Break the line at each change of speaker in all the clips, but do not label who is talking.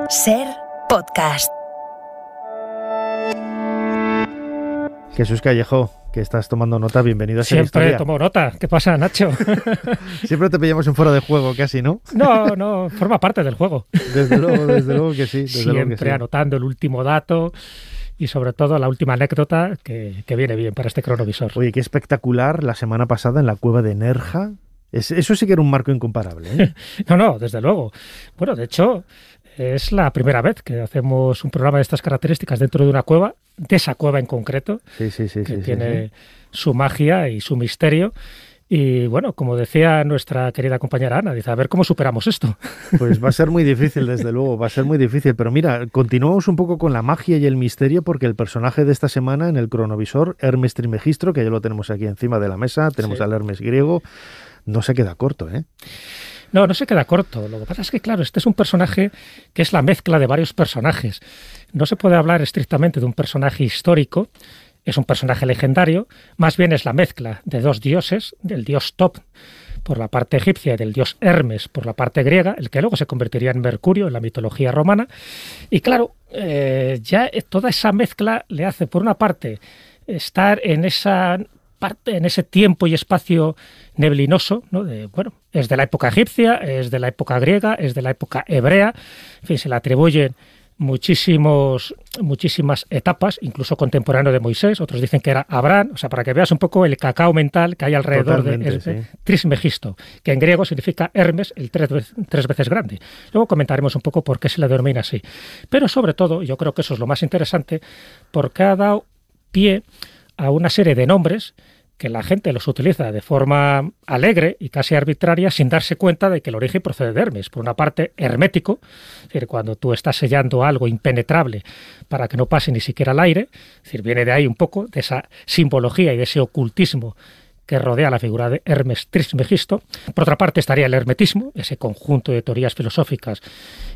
Ser Podcast.
Jesús Callejo, que estás tomando nota, bienvenido a Ser Historia.
Siempre tomo nota. ¿Qué pasa, Nacho?
Siempre te pillamos en fuera de juego, casi, ¿no?
No, forma parte del juego.
Desde luego que sí.
Siempre anotando el último dato y sobre todo la última anécdota que viene bien para este cronovisor.
Oye, qué espectacular la semana pasada en la cueva de Nerja. Eso sí que era un marco incomparable, ¿eh?
No, desde luego. Bueno, de hecho, es la primera vez que hacemos un programa de estas características dentro de una cueva, de esa cueva en concreto, que tiene su magia y su misterio. Y bueno, como decía nuestra querida compañera Ana, dice, a ver cómo superamos esto.
Pues va a ser muy difícil, desde luego, va a ser muy difícil. Pero mira, continuamos un poco con la magia y el misterio, porque el personaje de esta semana en el cronovisor, Hermes Trismegistro, que ya lo tenemos aquí encima de la mesa, tenemos al Hermes griego, no se queda corto, ¿eh?
No se queda corto. Lo que pasa es que, claro, este es un personaje que es la mezcla de varios personajes. No se puede hablar estrictamente de un personaje histórico, es un personaje legendario, más bien es la mezcla de dos dioses, del dios Top por la parte egipcia y del dios Hermes por la parte griega, el que luego se convertiría en Mercurio en la mitología romana. Y claro, ya toda esa mezcla le hace, por una parte, estar en ese tiempo y espacio neblinoso, ¿no? Es de la época egipcia, es de la época griega, es de la época hebrea, en fin, se le atribuyen muchísimas etapas, incluso contemporáneo de Moisés, otros dicen que era Abraham, o sea, para que veas un poco el cacao mental que hay alrededor de Trismegisto, que en griego significa Hermes, el tres veces grande. Luego comentaremos un poco por qué se le denomina así. Pero sobre todo, yo creo que eso es lo más interesante, porque ha dado pie a una serie de nombres que la gente los utiliza de forma alegre y casi arbitraria sin darse cuenta de que el origen procede de Hermes. Por una parte, hermético, es decir, cuando tú estás sellando algo impenetrable para que no pase ni siquiera el aire, es decir, viene de ahí un poco de esa simbología y de ese ocultismo que rodea la figura de Hermes Trismegisto. Por otra parte estaría el hermetismo, ese conjunto de teorías filosóficas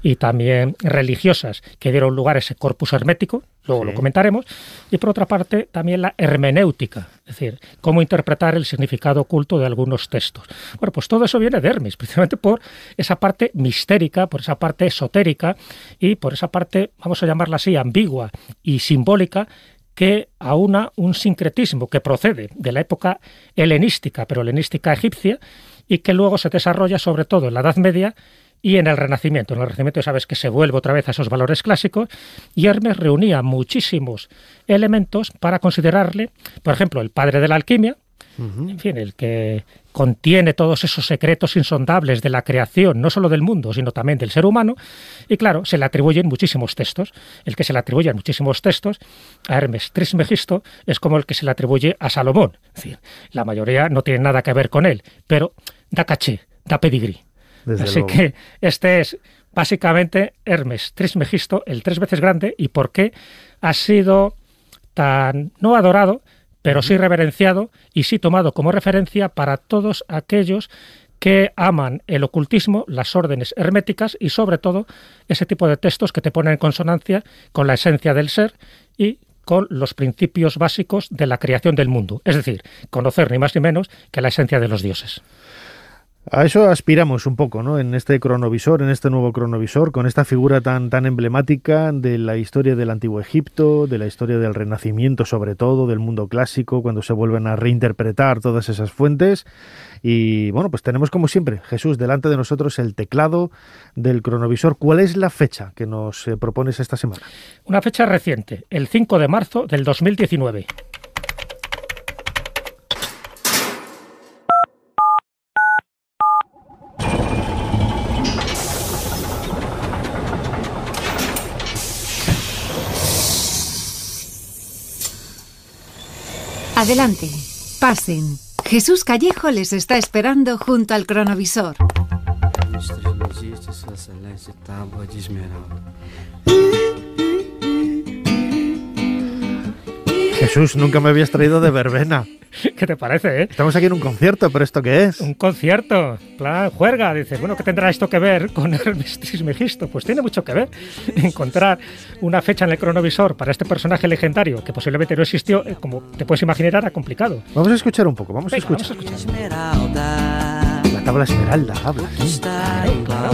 y también religiosas que dieron lugar a ese corpus hermético, luego lo comentaremos. Y por otra parte también la hermenéutica, es decir, cómo interpretar el significado oculto de algunos textos. Bueno, pues todo eso viene de Hermes, precisamente por esa parte mistérica, por esa parte esotérica y por esa parte, vamos a llamarla así, ambigua y simbólica, que aúna un sincretismo que procede de la época helenística, pero helenística egipcia, y que luego se desarrolla sobre todo en la Edad Media y en el Renacimiento. En el Renacimiento ya sabes que se vuelve otra vez a esos valores clásicos, y Hermes reunía muchísimos elementos para considerarle, por ejemplo, el padre de la alquimia, en fin, el que contiene todos esos secretos insondables de la creación, no solo del mundo, sino también del ser humano, y claro, se le atribuyen muchísimos textos. El que se le atribuyen muchísimos textos a Hermes Trismegisto es como el que se le atribuye a Salomón. Es decir, la mayoría no tiene nada que ver con él, pero da caché, da pedigrí. Así que este es básicamente Hermes Trismegisto, el tres veces grande, y por qué ha sido tan, no adorado, pero sí reverenciado y sí tomado como referencia para todos aquellos que aman el ocultismo, las órdenes herméticas y sobre todo ese tipo de textos que te ponen en consonancia con la esencia del ser y con los principios básicos de la creación del mundo. Es decir, conocer ni más ni menos que la esencia de los dioses.
A eso aspiramos un poco, ¿no? En este cronovisor, en este nuevo cronovisor, con esta figura tan emblemática de la historia del Antiguo Egipto, de la historia del Renacimiento, sobre todo, del mundo clásico, cuando se vuelven a reinterpretar todas esas fuentes. Y bueno, pues tenemos como siempre, Jesús, delante de nosotros el teclado del cronovisor. ¿Cuál es la fecha que nos propones esta semana?
Una fecha reciente, el 5 de marzo del 2019.
Adelante, pasen. Jesús Callejo les está esperando junto al cronovisor.
Jesús, nunca me habías traído de verbena.
¿Qué te parece,
Estamos aquí en un concierto, ¿pero esto qué es?
Un concierto, plan juerga. Dices, bueno, ¿qué tendrá esto que ver con Hermes Trismegisto? Pues tiene mucho que ver. Encontrar una fecha en el cronovisor para este personaje legendario que posiblemente no existió, como te puedes imaginar, era complicado.
Vamos a escuchar un poco, vamos a escuchar. La tabla esmeralda habla.
Claro.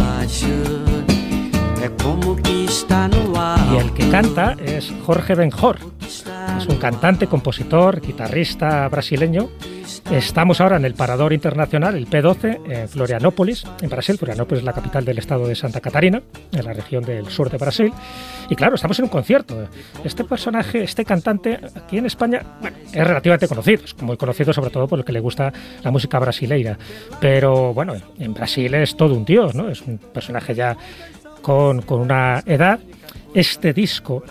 Y el que canta es Jorge Ben-Jor. Es un cantante, compositor, guitarrista brasileño. Estamos ahora en el Parador Internacional, el P12, en Florianópolis, en Brasil. Florianópolis es la capital del estado de Santa Catarina, en la región del sur de Brasil. Y claro, estamos en un concierto. Este personaje, este cantante, aquí en España, bueno, es relativamente conocido. Es muy conocido sobre todo por el que le gusta la música brasileira. Pero bueno, en Brasil es todo un dios, ¿no? Es un personaje ya con una edad. Este disco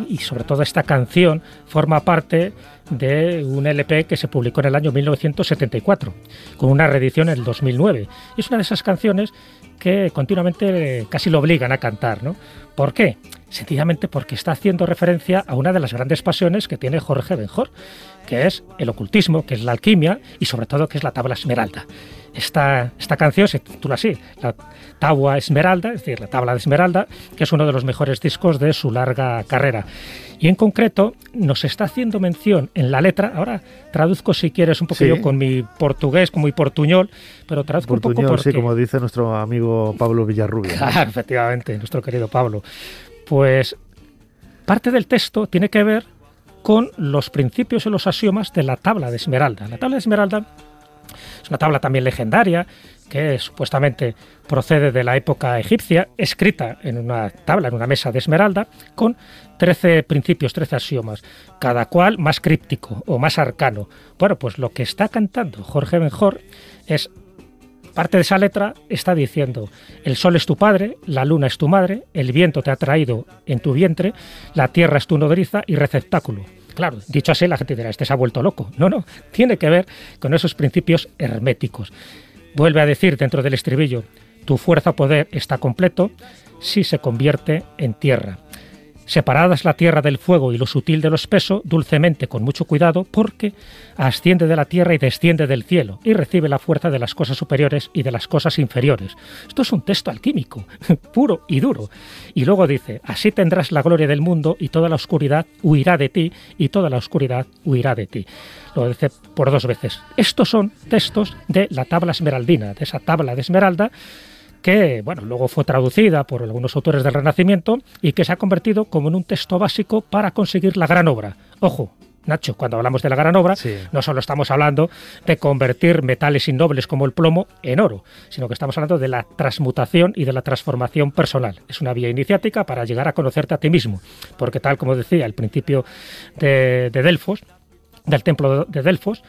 y sobre todo esta canción forma parte de un LP que se publicó en el año 1974, con una reedición en el 2009. Y es una de esas canciones que continuamente casi lo obligan a cantar, ¿no? ¿Por qué? Sencillamente porque está haciendo referencia a una de las grandes pasiones que tiene Jorge Ben-Jor, que es el ocultismo, que es la alquimia y sobre todo que es la tabla esmeralda. Esta canción se titula así, la Tabua Esmeralda, es decir, la tabla de esmeralda, que es uno de los mejores discos de su larga carrera. Y en concreto nos está haciendo mención en la letra, ahora traduzco si quieres un poquillo sí, con mi portugués, con mi portuñol, pero traduzco un poco porque...
Sí, como dice nuestro amigo Pablo Villarrubia.
Claro, efectivamente, nuestro querido Pablo. Pues parte del texto tiene que ver con los principios y los axiomas de la tabla de esmeralda. La tabla de esmeralda es una tabla también legendaria que supuestamente procede de la época egipcia, escrita en una tabla, en una mesa de esmeralda, con 13 principios, 13 axiomas, cada cual más críptico o más arcano. Bueno, pues lo que está cantando Jorge Ben-Jor es... Parte de esa letra está diciendo: el sol es tu padre, la luna es tu madre, el viento te ha traído en tu vientre, la tierra es tu nodriza y receptáculo. Claro, dicho así la gente dirá, este se ha vuelto loco. No, tiene que ver con esos principios herméticos. Vuelve a decir dentro del estribillo: tu fuerza o poder está completo si se convierte en tierra. Separadas la tierra del fuego y lo sutil de lo espeso, dulcemente con mucho cuidado, porque asciende de la tierra y desciende del cielo, y recibe la fuerza de las cosas superiores y de las cosas inferiores. Esto es un texto alquímico, puro y duro. Y luego dice: así tendrás la gloria del mundo y toda la oscuridad huirá de ti, y toda la oscuridad huirá de ti. Lo dice por 2 veces. Estos son textos de la tabla esmeraldina, de esa tabla de esmeralda, que bueno, luego fue traducida por algunos autores del Renacimiento y que se ha convertido como en un texto básico para conseguir la gran obra. Ojo, Nacho, cuando hablamos de la gran obra, sí, no solo estamos hablando de convertir metales innobles como el plomo en oro, sino que estamos hablando de la transmutación y de la transformación personal. Es una vía iniciática para llegar a conocerte a ti mismo, porque tal como decía el principio de Delfos, del templo de Delfos,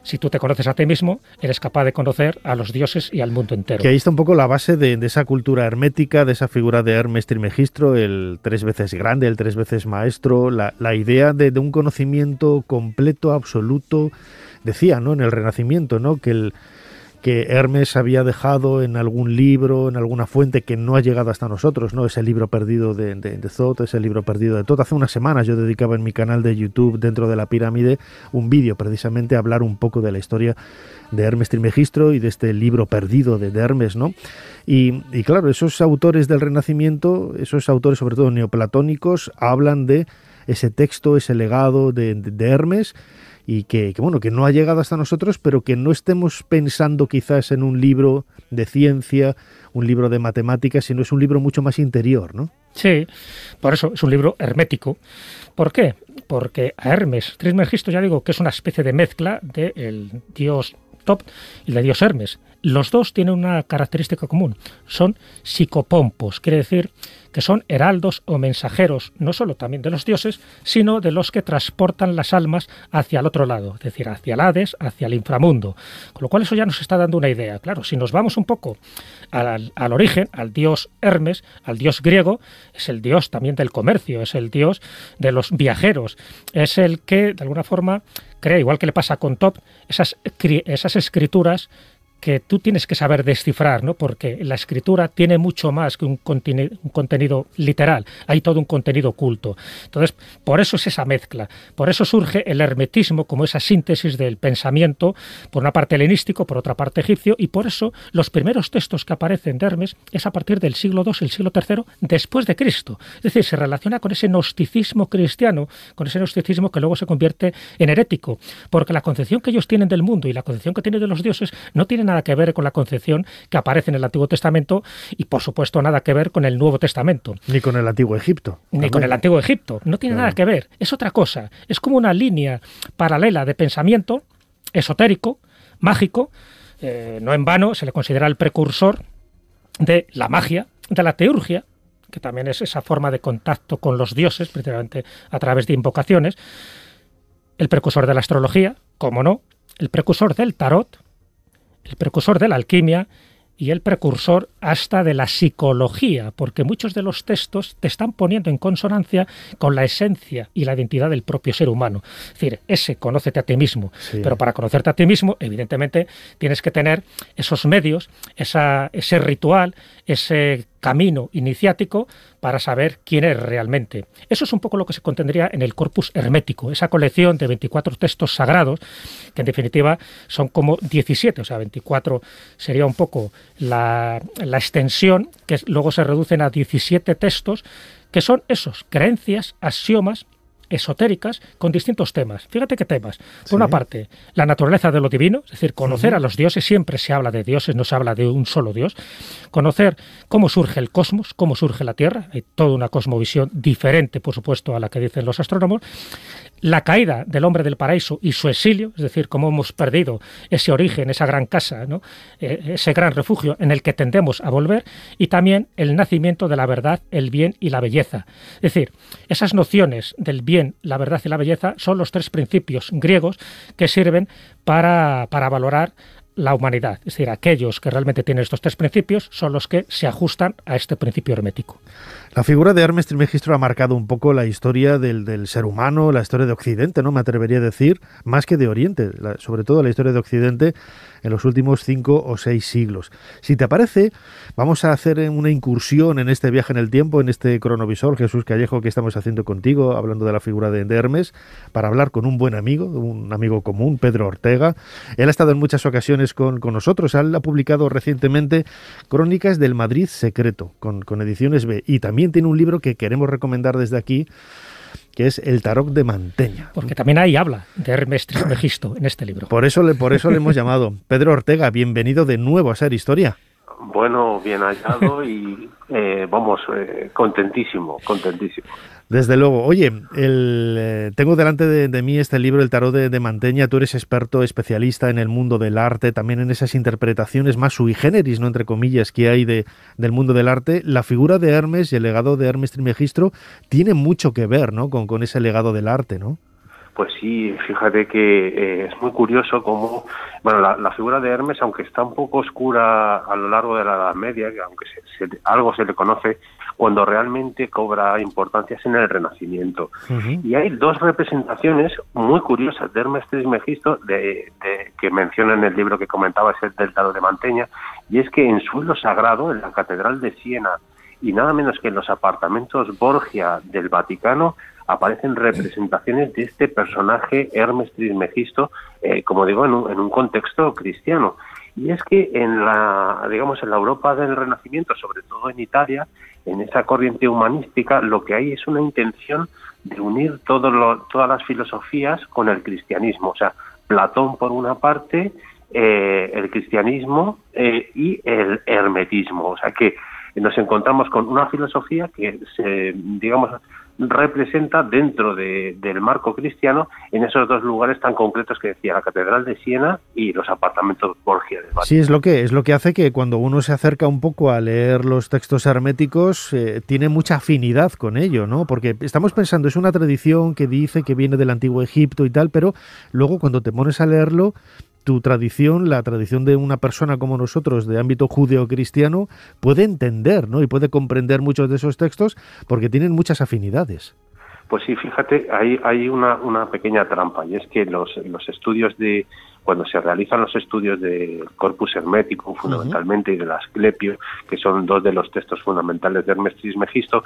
si tú te conoces a ti mismo, eres capaz de conocer a los dioses y al mundo entero.
Que ahí está un poco la base de esa cultura hermética, de esa figura de Hermes Trismegistro, el 3 veces grande, el 3 veces maestro, la idea de un conocimiento completo, absoluto. Decía, ¿no?, en el Renacimiento, ¿no?, que Hermes había dejado en algún libro, en alguna fuente que no ha llegado hasta nosotros, ¿no? Ese libro perdido de Thoth, ese libro perdido de Thoth. Hace unas semanas yo dedicaba en mi canal de YouTube, Dentro de la Pirámide, un vídeo precisamente a hablar un poco de la historia de Hermes Trismegistro y de este libro perdido de Hermes, ¿no? Y claro, esos autores del Renacimiento, esos autores sobre todo neoplatónicos, hablan de ese texto, ese legado de Hermes, y que no ha llegado hasta nosotros, pero que no estemos pensando quizás en un libro de ciencia, un libro de matemáticas, sino es un libro mucho más interior, ¿no?
Sí, por eso es un libro hermético. ¿Por qué? Porque a Hermes Trismegisto, ya digo, que es una especie de mezcla del dios Thoth y del dios Hermes. Los dos tienen una característica común, son psicopompos, quiere decir que son heraldos o mensajeros, no solo también de los dioses, sino de los que transportan las almas hacia el otro lado, es decir, hacia el Hades, hacia el inframundo. Con lo cual eso ya nos está dando una idea. Claro, si nos vamos un poco al origen, al dios Hermes, al dios griego, es el dios también del comercio, es el dios de los viajeros, es el que de alguna forma crea, igual que le pasa con Thoth, esas escrituras que tú tienes que saber descifrar, ¿no? Porque la escritura tiene mucho más que un contenido literal, hay todo un contenido oculto. Entonces, por eso es esa mezcla, por eso surge el hermetismo como esa síntesis del pensamiento, por una parte helenístico, por otra parte egipcio, y por eso los primeros textos que aparecen de Hermes es a partir del siglo II, el siglo III, después de Cristo. Es decir, se relaciona con ese gnosticismo cristiano, con ese gnosticismo que luego se convierte en herético, porque la concepción que ellos tienen del mundo y la concepción que tienen de los dioses no tiene nada nada que ver con la concepción que aparece en el Antiguo Testamento y, por supuesto, nada que ver con el Nuevo Testamento.
Ni con el Antiguo Egipto.
Ni con el Antiguo Egipto. No tiene nada que ver. Es otra cosa. Es como una línea paralela de pensamiento esotérico, mágico. No en vano se le considera el precursor de la magia, de la teurgia, que también es esa forma de contacto con los dioses, precisamente a través de invocaciones, el precursor de la astrología, como no, el precursor del tarot, el precursor de la alquimia y el precursor hasta de la psicología, porque muchos de los textos te están poniendo en consonancia con la esencia y la identidad del propio ser humano. Es decir, ese conócete a ti mismo, sí. Pero para conocerte a ti mismo, evidentemente, tienes que tener esos medios, ese ritual, ese camino iniciático para saber quién es realmente. Eso es un poco lo que se contendría en el corpus hermético, esa colección de 24 textos sagrados, que en definitiva son como 17, o sea, 24 sería un poco la extensión, que luego se reducen a 17 textos, que son esos, creencias, axiomas, esotéricas con distintos temas. Fíjate qué temas. Por una parte, la naturaleza de lo divino, es decir, conocer a los dioses. Siempre se habla de dioses, no se habla de un solo dios. Conocer cómo surge el cosmos, cómo surge la Tierra. Hay toda una cosmovisión diferente, por supuesto, a la que dicen los astrónomos. La caída del hombre del paraíso y su exilio, es decir, cómo hemos perdido ese origen, esa gran casa, ¿no? Ese gran refugio en el que tendemos a volver, y también el nacimiento de la verdad, el bien y la belleza. Es decir, esas nociones del bien, la verdad y la belleza son los tres principios griegos que sirven para valorar la humanidad. Es decir, aquellos que realmente tienen estos tres principios son los que se ajustan a este principio hermético.
La figura de Hermes Trismegisto ha marcado un poco la historia del ser humano, la historia de Occidente, ¿no? Me atrevería a decir, más que de Oriente, sobre todo la historia de Occidente en los últimos 5 o 6 siglos. Si te parece, vamos a hacer una incursión en este viaje en el tiempo, en este cronovisor, Jesús Callejo, que estamos haciendo contigo, hablando de la figura de Hermes, para hablar con un buen amigo, un amigo común, Pedro Ortega. Él ha estado en muchas ocasiones con nosotros. Él ha publicado recientemente Crónicas del Madrid Secreto, con Ediciones B, y también tiene un libro que queremos recomendar desde aquí, que es El Tarot de Manteña.
Porque también ahí habla de Hermes Trismegisto en este libro.
Por eso le hemos llamado. Pedro Ortega, bienvenido de nuevo a Ser Historia.
Bueno, bien hallado y contentísimo.
Desde luego. Oye, tengo delante de mí este libro, El Tarot de Manteña. Tú eres experto, especialista en el mundo del arte, también en esas interpretaciones más sui generis, ¿no?, entre comillas, que hay del mundo del arte. La figura de Hermes y el legado de Hermes Trismegisto tiene mucho que ver, ¿no?, con ese legado del arte, ¿no?
Pues sí, fíjate que es muy curioso cómo, bueno, la figura de Hermes, aunque está un poco oscura a lo largo de la Edad Media, que aunque algo se le conoce, cuando realmente cobra importancia es en el Renacimiento. Uh-huh. Y hay dos representaciones muy curiosas de Hermes Trismegisto que menciona en el libro que comentabas, el del Tarot de Manteña, y es que en suelo sagrado, en la Catedral de Siena, y nada menos que en los apartamentos Borgia del Vaticano, aparecen representaciones de este personaje Hermes Trismegisto, como digo, en un contexto cristiano. Y es que en la Europa del Renacimiento, sobre todo en Italia, en esa corriente humanística, lo que hay es una intención de unir todas las filosofías con el cristianismo. O sea, Platón por una parte, el cristianismo y el hermetismo. O sea que nos encontramos con una filosofía que representa dentro del marco cristiano en esos dos lugares tan concretos que decía, la Catedral de Siena y los apartamentos Borgia del Vaticano.
Sí, es lo que hace que cuando uno se acerca un poco a leer los textos herméticos tiene mucha afinidad con ello, ¿no? Porque estamos pensando, es una tradición que dice que viene del Antiguo Egipto y tal, pero luego cuando te pones a leerlo, tu tradición, la tradición de una persona como nosotros de ámbito judeocristiano, puede entender, ¿no?, y puede comprender muchos de esos textos porque tienen muchas afinidades.
Pues sí, fíjate, hay una pequeña trampa, y es que los estudios cuando se realizan los estudios del corpus hermético, fundamentalmente, y del Asclepio, que son dos de los textos fundamentales de Hermes Trismegisto,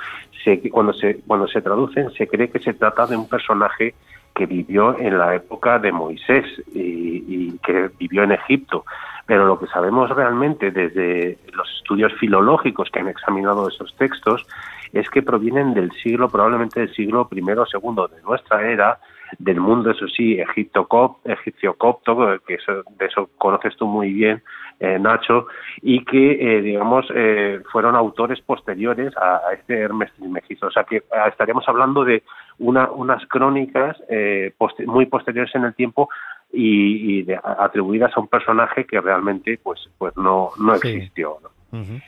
cuando se traducen se cree que se trata de un personaje que vivió en la época de Moisés y que vivió en Egipto. Pero lo que sabemos realmente desde los estudios filológicos que han examinado esos textos es que provienen probablemente del siglo I o II de nuestra era, del mundo, eso sí, egipcio-copto, que de eso conoces tú muy bien, Nacho, y que, digamos, fueron autores posteriores a este Hermes Trismegisto. O sea que estaríamos hablando de unas crónicas muy posteriores en el tiempo y atribuidas a un personaje que realmente pues no existió, ¿no?
Uh-huh.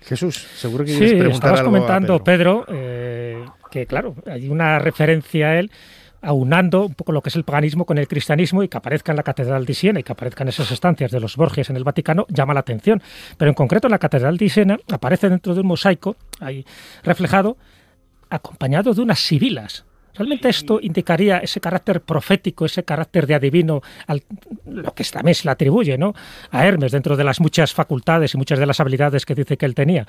Jesús, seguro que quieres preguntar
estabas
algo
comentando, Pedro, que claro, hay una referencia a él aunando un poco lo que es el paganismo con el cristianismo, y que aparezca en la Catedral de Siena y que aparezca en esas estancias de los Borgias en el Vaticano llama la atención. Pero en concreto en la Catedral de Siena aparece dentro de un mosaico ahí reflejado, acompañado de unas sibilas. ¿Realmente esto indicaría ese carácter profético, ese carácter de adivino, lo que también se le atribuye, ¿no?, a Hermes, dentro de las muchas facultades y muchas de las habilidades que dice que él tenía?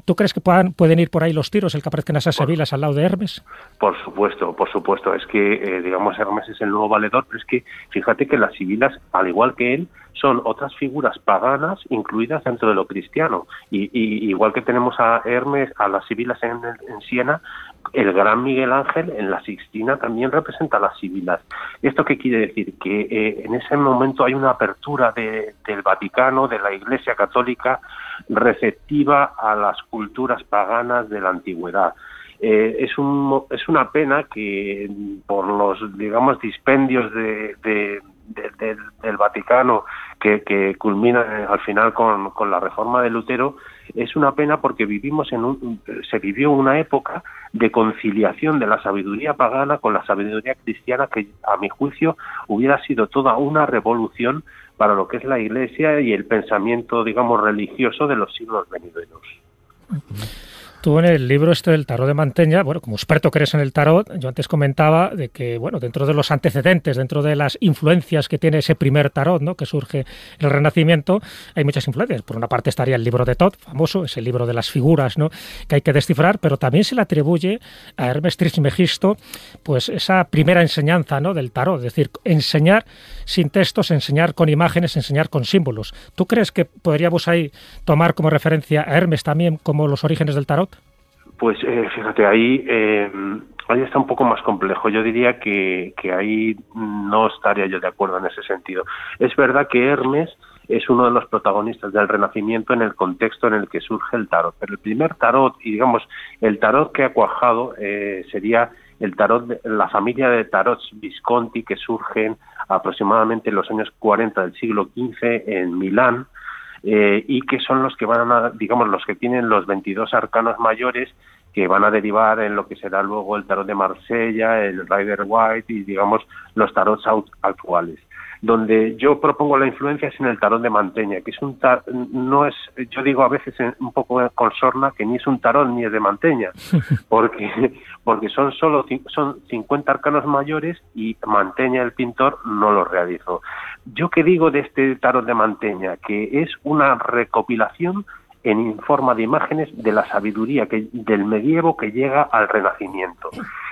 ¿Tú crees que pueden ir por ahí los tiros, el que aparezcan esas sibilas al lado de Hermes?
Por supuesto. Es que, digamos, Hermes es el nuevo valedor, pero es que fíjate que las sibilas, al igual que él, son otras figuras paganas incluidas dentro de lo cristiano. Y igual que tenemos a Hermes, a las sibilas en Siena, el gran Miguel Ángel en la Sixtina también representa las sibilas. ¿Esto qué quiere decir? Que en ese momento hay una apertura del Vaticano, de la Iglesia Católica, receptiva a las culturas paganas de la antigüedad. Es una pena que por los, digamos, dispendios del Vaticano que culmina al final con la reforma de Lutero, es una pena porque se vivió una época de conciliación de la sabiduría pagana con la sabiduría cristiana que, a mi juicio, hubiera sido toda una revolución para lo que es la Iglesia y el pensamiento, digamos, religioso de los siglos venideros.
Tú en el libro del tarot de Mantegna, bueno, como experto que eres en el tarot, yo antes comentaba de que, bueno, dentro de los antecedentes, dentro de las influencias que tiene ese primer tarot, ¿no?, que surge en el Renacimiento, hay muchas influencias. Por una parte estaría el libro de Thoth, famoso, ese libro de las figuras, ¿no?, que hay que descifrar, pero también se le atribuye a Hermes Trismegisto, pues esa primera enseñanza, ¿no?, del tarot, es decir, enseñar sin textos, enseñar con imágenes, enseñar con símbolos. ¿Tú crees que podríamos ahí tomar como referencia a Hermes también como los orígenes del tarot?
Pues fíjate, ahí está un poco más complejo. Yo diría que ahí no estaría yo de acuerdo en ese sentido. Es verdad que Hermes es uno de los protagonistas del Renacimiento en el contexto en el que surge el tarot. Pero el primer tarot, y digamos, el tarot que ha cuajado sería el tarot de la familia de tarots Visconti, que surgen aproximadamente en los años 40 del siglo XV en Milán, y que son los que van a, digamos, los que tienen los 22 arcanos mayores, que van a derivar en lo que será luego el tarot de Marsella, el Rider White y, digamos, los tarots actuales. Donde yo propongo la influencia es en el tarot de Mantegna, que es no es, yo digo a veces un poco con sorna, que ni es un tarot ni es de Mantegna, porque son 50 arcanos mayores y Mantegna, el pintor, no los realizó. ¿Yo qué digo de este tarot de Mantegna? Que es una recopilación en forma de imágenes de la sabiduría del medievo que llega al Renacimiento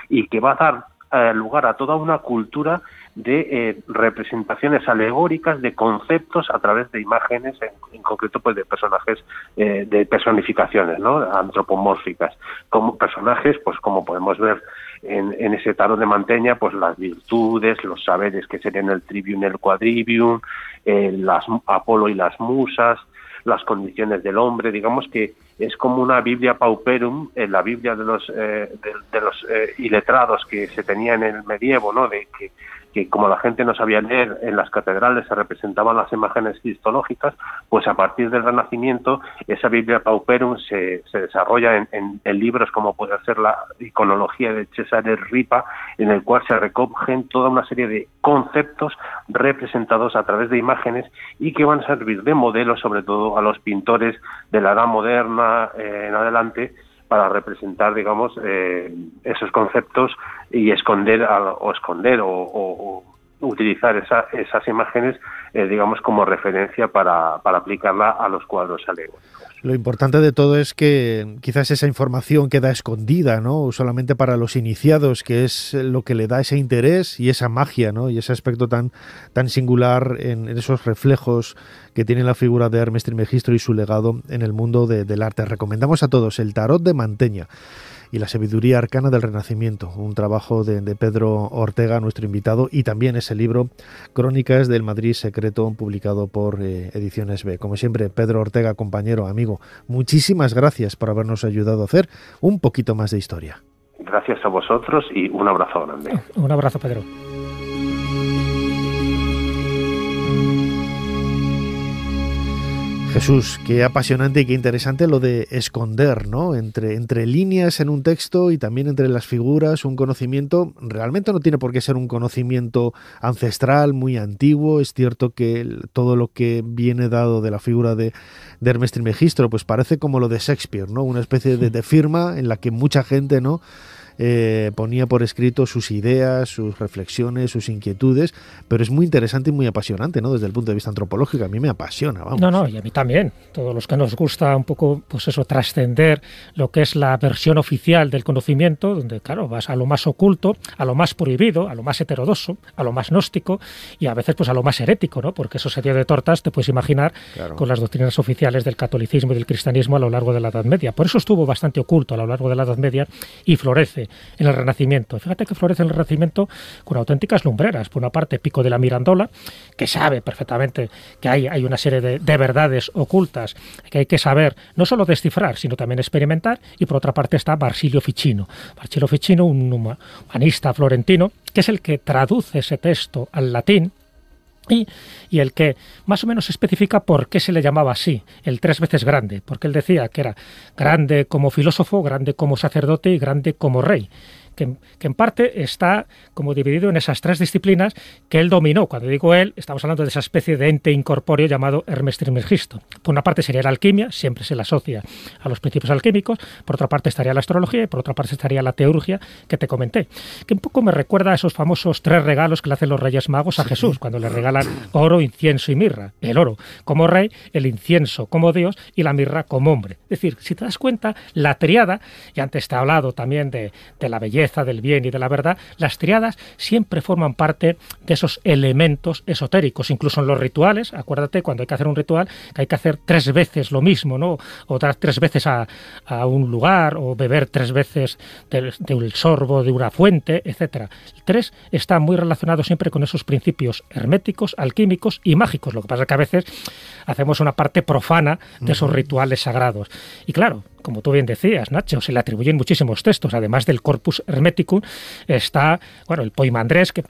y que va a dar lugar a toda una cultura de representaciones alegóricas de conceptos a través de imágenes, en concreto pues de personajes, de personificaciones, ¿no?, antropomórficas, como personajes, pues como podemos ver en ese tarot de Mantegna, pues las virtudes, los saberes que serían el trivium y el quadrivium, Apolo y las musas, las condiciones del hombre. Digamos que es como una Biblia pauperum, la Biblia de los iletrados que se tenía en el medievo, ¿no?, de que como la gente no sabía leer, en las catedrales se representaban las imágenes cristológicas, pues a partir del Renacimiento esa Biblia pauperum se desarrolla en libros como puede ser la iconología de Cesare Ripa, en el cual se recogen toda una serie de conceptos representados a través de imágenes y que van a servir de modelo sobre todo a los pintores de la Edad Moderna en adelante, para representar, digamos, esos conceptos y esconder o utilizar esas imágenes, digamos, como referencia para aplicarla a los cuadros alegóricos.
Lo importante de todo es que quizás esa información queda escondida, ¿no?, solamente para los iniciados, que es lo que le da ese interés y esa magia, ¿no?, y ese aspecto tan singular en esos reflejos que tiene la figura de Hermes Trismegisto y su legado en el mundo del arte. Recomendamos a todos el tarot de Mantegna. y la sabiduría arcana del Renacimiento, un trabajo de Pedro Ortega, nuestro invitado, y también ese libro, Crónicas del Madrid Secreto, publicado por Ediciones B. Como siempre, Pedro Ortega, compañero, amigo, muchísimas gracias por habernos ayudado a hacer un poquito más de historia.
Gracias a vosotros y un abrazo grande.
Un abrazo, Pedro.
Jesús, qué apasionante y qué interesante lo de esconder, ¿no? Entre líneas en un texto y también entre las figuras, un conocimiento. Realmente no tiene por qué ser un conocimiento ancestral, muy antiguo. Es cierto que todo lo que viene dado de la figura de Hermes Trismegisto, pues parece como lo de Shakespeare, ¿no? Una especie de firma en la que mucha gente, ¿no?, ponía por escrito sus ideas, sus reflexiones, sus inquietudes, pero es muy interesante y muy apasionante, ¿no? Desde el punto de vista antropológico, a mí me apasiona, vamos.
No, y a mí también. Todos los que nos gusta un poco, pues eso, trascender lo que es la versión oficial del conocimiento, donde, claro, vas a lo más oculto, a lo más prohibido, a lo más heterodoxo, a lo más gnóstico y a veces pues a lo más herético, ¿no? Porque eso se dio de tortas, te puedes imaginar, claro, con las doctrinas oficiales del catolicismo y del cristianismo a lo largo de la Edad Media. Por eso estuvo bastante oculto a lo largo de la Edad Media y florece en el Renacimiento. Fíjate que florece en el Renacimiento con auténticas lumbreras. Por una parte, Pico de la Mirandola, que sabe perfectamente que hay una serie de verdades ocultas que hay que saber no solo descifrar, sino también experimentar. Y por otra parte está Basilio Ficino. Basilio Ficino, un humanista florentino, que es el que traduce ese texto al latín, y el que más o menos especifica por qué se le llamaba así, el 3 veces grande, porque él decía que era grande como filósofo, grande como sacerdote y grande como rey. Que en parte está como dividido en esas tres disciplinas que él dominó. Cuando digo él, estamos hablando de esa especie de ente incorpóreo llamado Hermes Trismegisto. Por una parte sería la alquimia, siempre se le asocia a los principios alquímicos, por otra parte estaría la astrología y por otra parte estaría la teurgia que te comenté, que un poco me recuerda a esos famosos 3 regalos que le hacen los Reyes Magos a Jesús, cuando le regalan oro, incienso y mirra. El oro como rey, el incienso como Dios y la mirra como hombre. Es decir, si te das cuenta, la tríada, y antes te he hablado también de la belleza, del bien y de la verdad, las tríadas siempre forman parte de esos elementos esotéricos, incluso en los rituales. Acuérdate, cuando hay que hacer un ritual, que hay que hacer 3 veces lo mismo, ¿no? O dar 3 veces a un lugar, o beber 3 veces del sorbo de una fuente, etcétera. El 3 está muy relacionado siempre con esos principios herméticos, alquímicos y mágicos. Lo que pasa es que a veces hacemos una parte profana de esos rituales sagrados. Y claro, como tú bien decías, Nacho, se le atribuyen muchísimos textos. Además del Corpus Hermeticum está, bueno, el Poimandres, que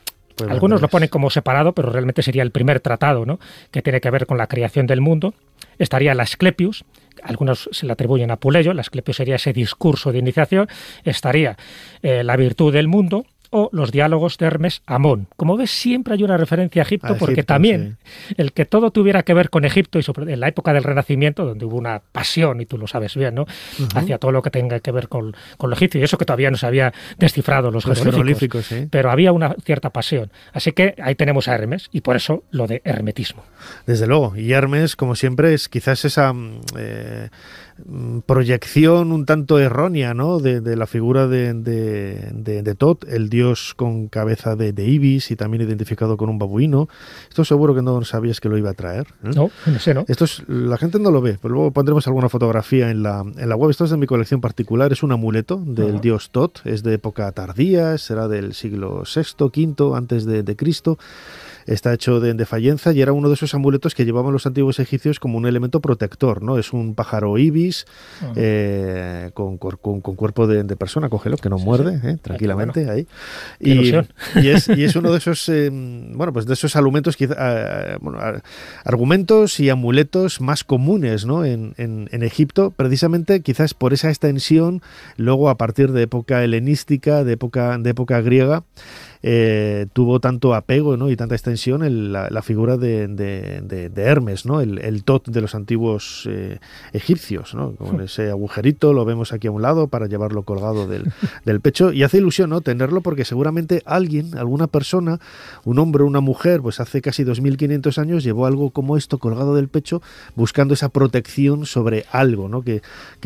algunos lo ponen como separado, pero realmente sería el primer tratado, ¿no?, que tiene que ver con la creación del mundo. Estaría la Asclepius, algunos se le atribuyen a Puleyo, la Asclepius sería ese discurso de iniciación. Estaría la virtud del mundo, o los diálogos de Hermes Amón. Como ves, siempre hay una referencia a Egipto, porque también el que todo tuviera que ver con Egipto, y sobre en la época del Renacimiento, donde hubo una pasión, y tú lo sabes bien, ¿no?, hacia todo lo que tenga que ver con lo egipcio, y eso que todavía no se había descifrado los jeroglíficos, pero había una cierta pasión. Así que ahí tenemos a Hermes, y por eso lo de hermetismo.
Desde luego, y Hermes, como siempre, es quizás esa proyección un tanto errónea, ¿no?, de la figura de Tot, el dios con cabeza de ibis y también identificado con un babuino. Esto seguro que no sabías que lo iba a traer, ¿eh?
No sé, ¿no?
Esto la gente no lo ve, pero luego pondremos alguna fotografía en la web. Esto es de mi colección particular, es un amuleto del dios Tot, es de época tardía, será del siglo VI, V antes de Cristo. Está hecho de fayenza y era uno de esos amuletos que llevaban los antiguos egipcios como un elemento protector, ¿no? Es un pájaro ibis con cuerpo de persona, cógelo, que no muerde, tranquilamente, bueno, ahí. Y es uno de esos, pues de esos argumentos, argumentos y amuletos más comunes, ¿no?, en Egipto, precisamente quizás por esa extensión, luego a partir de época helenística, de época griega, tuvo tanto apego, ¿no?, y tanta extensión la figura de Hermes, ¿no?, el Tot de los antiguos egipcios, ¿no?, con ese agujerito, lo vemos aquí a un lado para llevarlo colgado del pecho, y hace ilusión, ¿no?, tenerlo, porque seguramente alguna persona, un hombre o una mujer, pues hace casi 2500 años llevó algo como esto colgado del pecho, buscando esa protección sobre algo, ¿no?, que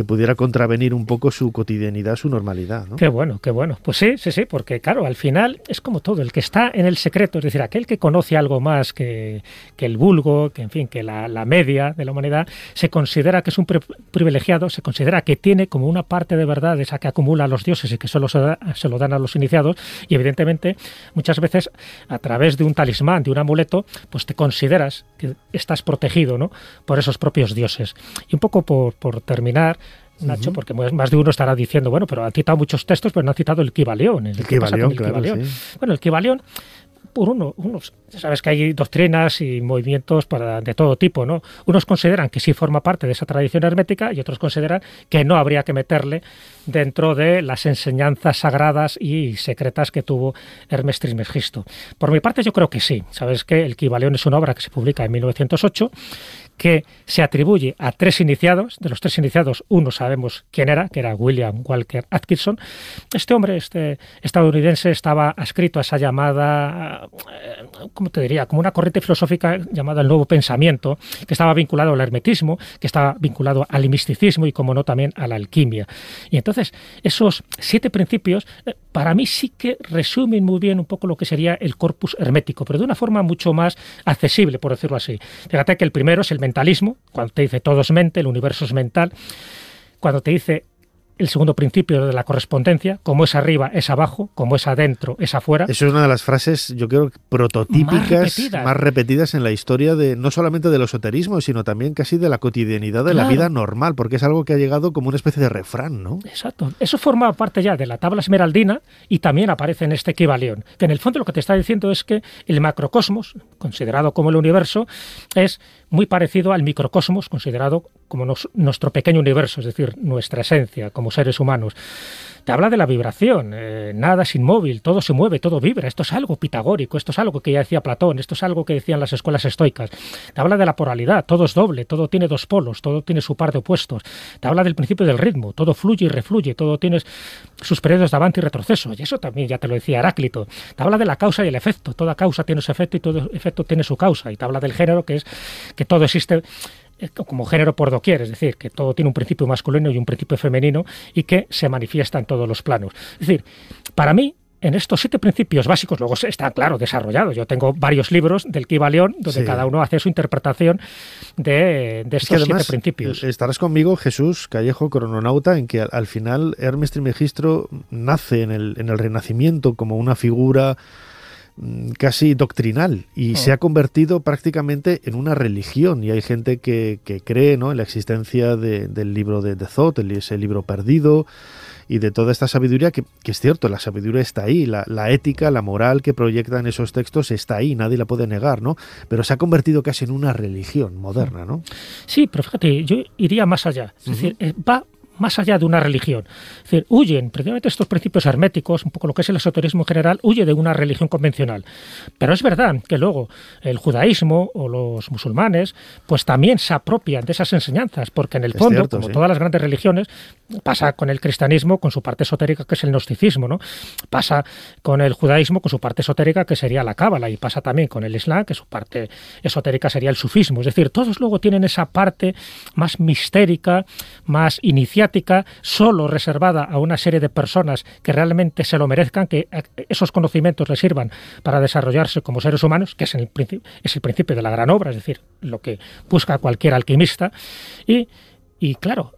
pudiera contravenir un poco su cotidianidad, su normalidad, ¿no?
Qué bueno. Pues sí, porque claro, al final es como todo, el que está en el secreto, es decir, aquel que conoce algo más que el vulgo, que en fin, que la media de la humanidad, se considera que es un privilegiado, se considera que tiene como una parte de verdad esa que acumula a los dioses y que solo se lo dan a los iniciados, y evidentemente muchas veces a través de un talismán, de un amuleto, pues te consideras que estás protegido, ¿no?, por esos propios dioses. Y un poco por terminar, Nacho, porque más de uno estará diciendo, bueno, pero han citado muchos textos, pero no han citado el Kybalión.
El Kybalión, claro, sí.
Bueno, el Kybalión, por unos, sabes que hay doctrinas y movimientos de todo tipo, ¿no? Unos consideran que sí forma parte de esa tradición hermética y otros consideran que no habría que meterle dentro de las enseñanzas sagradas y secretas que tuvo Hermes Trismegisto. Por mi parte, yo creo que sí. Sabes que el Kybalión es una obra que se publica en 1908, que se atribuye a 3 iniciados. De los 3 iniciados, uno sabemos quién era, que era William Walker Atkinson. Este hombre, estadounidense, estaba adscrito a esa llamada, ¿cómo te diría?, como una corriente filosófica llamada el Nuevo Pensamiento, que estaba vinculado al hermetismo, que estaba vinculado al misticismo y, como no, también a la alquimia. Y entonces, esos 7 principios, para mí sí que resumen muy bien un poco lo que sería el corpus hermético, pero de una forma mucho más accesible, por decirlo así. Fíjate que el primero es el mentalismo, cuando te dice todo es mente, el universo es mental. Cuando te dice el segundo principio de la correspondencia, como es arriba es abajo, como es adentro es afuera.
Eso es una de las frases, yo creo, prototípicas, más repetidas en la historia, de no solamente del esoterismo, sino también casi de la cotidianidad de la vida normal, porque es algo que ha llegado como una especie de refrán, ¿no?
Exacto. Eso forma parte ya de la tabla esmeraldina y también aparece en este Kybalión, que en el fondo lo que te está diciendo es que el macrocosmos, considerado como el universo, es muy parecido al microcosmos, considerado como nuestro pequeño universo, es decir, nuestra esencia como seres humanos. Te habla de la vibración, nada es inmóvil, todo se mueve, todo vibra. Esto es algo pitagórico, esto es algo que ya decía Platón, esto es algo que decían las escuelas estoicas. Te habla de la polaridad, todo es doble, todo tiene 2 polos, todo tiene su par de opuestos. Te habla del principio del ritmo, todo fluye y refluye, todo tiene sus periodos de avance y retroceso. Y eso también ya te lo decía Heráclito. Te habla de la causa y el efecto, toda causa tiene su efecto y todo efecto tiene su causa. Y te habla del género, que es que todo existe como género por doquier, es decir, que todo tiene un principio masculino y un principio femenino y que se manifiesta en todos los planos. Es decir, para mí, en estos 7 principios básicos, luego está, claro, desarrollado. Yo tengo varios libros del Kybalión donde cada uno hace su interpretación de estos 7 principios.
Estarás conmigo, Jesús Callejo, crononauta, en que al final Hermes Trismegisto nace en el Renacimiento como una figura casi doctrinal y se ha convertido prácticamente en una religión, y hay gente que cree, ¿no?, en la existencia del libro de Thoth, ese libro perdido, y de toda esta sabiduría que es cierto, la sabiduría está ahí, la ética, la moral que proyectan esos textos está ahí, nadie la puede negar, ¿no? Pero se ha convertido casi en una religión moderna, ¿no?
Sí, pero fíjate, yo iría más allá, es decir, va más allá de una religión. Es decir, huyen, precisamente estos principios herméticos, un poco lo que es el esoterismo en general, huye de una religión convencional. Pero es verdad que luego el judaísmo o los musulmanes pues también se apropian de esas enseñanzas, porque en el fondo, cierto, como todas las grandes religiones, pasa con el cristianismo con su parte esotérica, que es el gnosticismo, ¿no? Pasa con el judaísmo con su parte esotérica, que sería la cábala, y pasa también con el islam, que su parte esotérica sería el sufismo. Es decir, todos luego tienen esa parte más mistérica, más iniciática, solo reservada a una serie de personas que realmente se lo merezcan, que esos conocimientos les sirvan para desarrollarse como seres humanos, que es el principio de la gran obra, es decir, lo que busca cualquier alquimista. Y claro,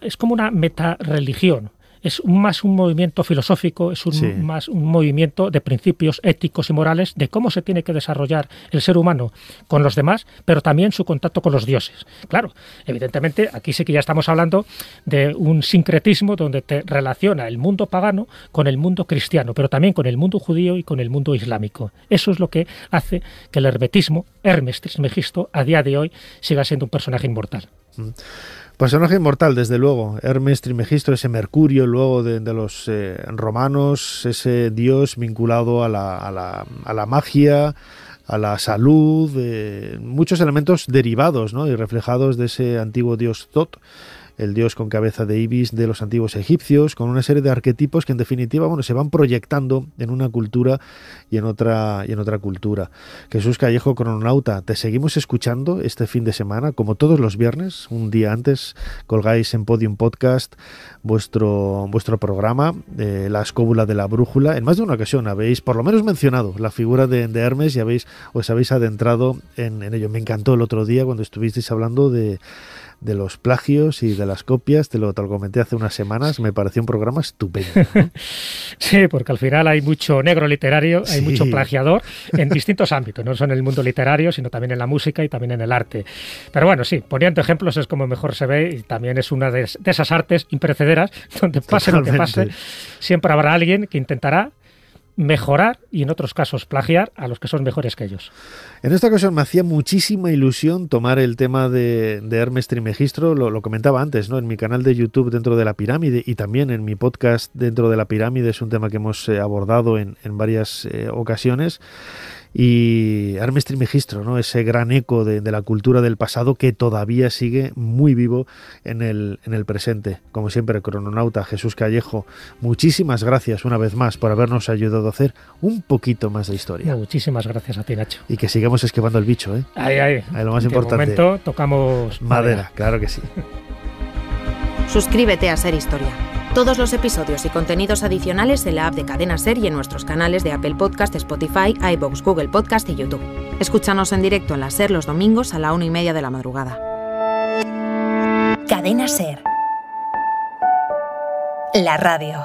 es como una metarreligión. Es más un movimiento filosófico, es más un movimiento de principios éticos y morales de cómo se tiene que desarrollar el ser humano con los demás, pero también su contacto con los dioses. Claro, evidentemente aquí sí que ya estamos hablando de un sincretismo donde te relaciona el mundo pagano con el mundo cristiano, pero también con el mundo judío y con el mundo islámico. Eso es lo que hace que el hermetismo, Hermes Trismegisto, a día de hoy siga siendo un personaje inmortal.
Personaje inmortal, desde luego. Hermes Trismegisto, ese Mercurio luego de los romanos, ese dios vinculado a la magia, a la salud, muchos elementos derivados, ¿no?, y reflejados de ese antiguo dios Thoth. el dios con cabeza de ibis de los antiguos egipcios, con una serie de arquetipos que en definitiva, bueno, se van proyectando en una cultura y en otra cultura. Jesús Callejo, crononauta, te seguimos escuchando este fin de semana, como todos los viernes, un día antes, colgáis en Podium Podcast vuestro programa, La Escóbula de la Brújula. En más de una ocasión habéis por lo menos mencionado la figura de Hermes y os habéis adentrado en ello. Me encantó el otro día cuando estuvisteis hablando de los plagios y de las copias, te lo comenté hace unas semanas, me pareció un programa estupendo, ¿no?
Sí, porque al final hay mucho negro literario, hay mucho plagiador en distintos ámbitos, no solo en el mundo literario, sino también en la música y también en el arte. Pero bueno, sí, poniendo ejemplos es como mejor se ve y también es una de esas artes imperecederas donde pase lo que pase, siempre habrá alguien que intentará mejorar y en otros casos plagiar a los que son mejores que ellos.
En esta ocasión me hacía muchísima ilusión tomar el tema de Hermes Trismegisto, lo comentaba antes, ¿no? En mi canal de YouTube Dentro de la Pirámide y también en mi podcast Dentro de la Pirámide, es un tema que hemos abordado en varias ocasiones. Y Hermes Trismegisto, ¿no? Ese gran eco de la cultura del pasado que todavía sigue muy vivo en el presente. Como siempre, crononauta Jesús Callejo, muchísimas gracias una vez más por habernos ayudado a hacer un poquito más de historia.
Muchísimas gracias a ti, Nacho.
Y que sigamos esquivando el bicho, ¿eh?
Ahí,
lo más importante.
De momento tocamos
madera, claro que sí.
Suscríbete a Ser Historia. Todos los episodios y contenidos adicionales en la app de Cadena Ser y en nuestros canales de Apple Podcast, Spotify, iVoox, Google Podcast y YouTube. Escúchanos en directo en la Ser los domingos a la 1:30 de la madrugada.
Cadena Ser. La radio.